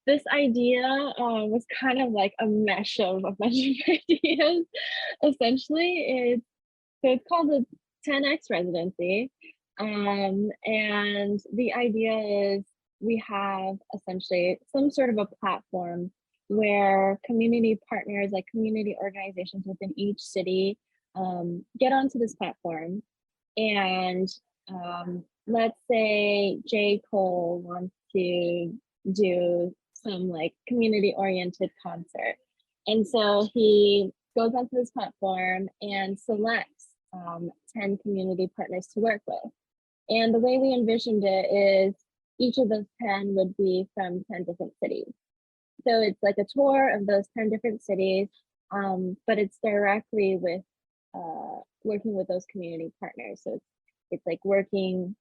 this idea was kind of like a mesh of a bunch of ideas. Essentially, it's called the 10x residency, and the idea is we have essentially some sort of a platform where community partners, like community organizations within each city, get onto this platform and let's say J. Cole wants to do some like community oriented concert. And so he goes onto this platform and selects 10 community partners to work with. And the way we envisioned it is each of those 10 would be from 10 different cities. So it's like a tour of those 10 different cities, but it's directly with working with those community partners. So it's like working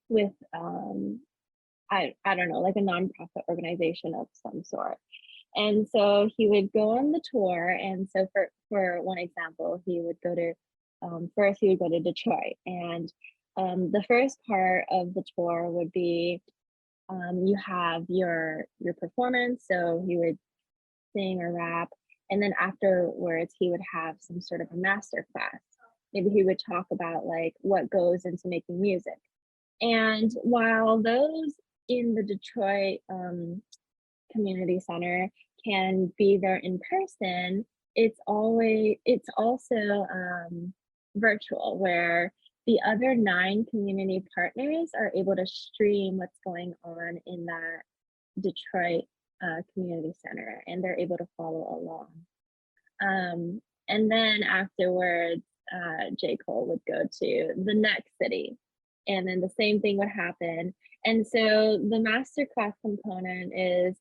with I don't know, like a nonprofit organization of some sort. And so he would go on the tour. And so for one example, he would go to first he would go to Detroit. And the first part of the tour would be you have your performance. So he would sing or rap. And then afterwards, he would have some sort of a master class. Maybe he would talk about like what goes into making music. And while those in the Detroit Community Center can be there in person, it's also virtual, where the other 9 community partners are able to stream what's going on in that Detroit Community Center, and they're able to follow along. And then afterwards, J. Cole would go to the next city, and then the same thing would happen. And so the masterclass component is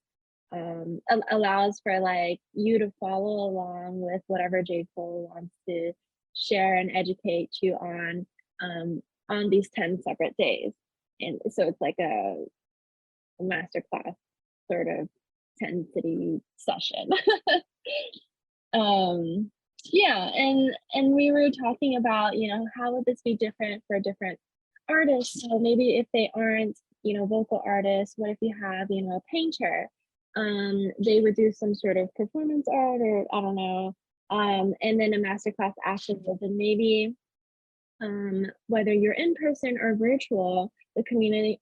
allows for like you to follow along with whatever J. Cole wants to share and educate you on these 10 separate days. And so it's like a masterclass sort of 10 city session. Yeah, and we were talking about, you know, how would this be different for different artists? So maybe if they aren't, you know, vocal artists, what if you have, you know, a painter? They would do some sort of performance art, or I don't know, and then a masterclass afterwards. And maybe whether you're in person or virtual, the community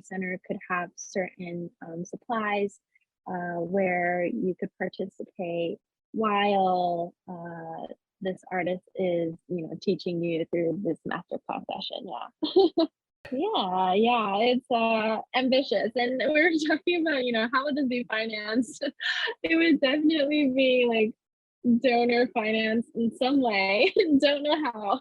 center could have certain supplies where you could participate while this artist is, you know, teaching you through this masterclass session. Yeah. Yeah, it's ambitious. And we were talking about, you know, how would this be financed? It would definitely be like donor finance in some way. Don't know how.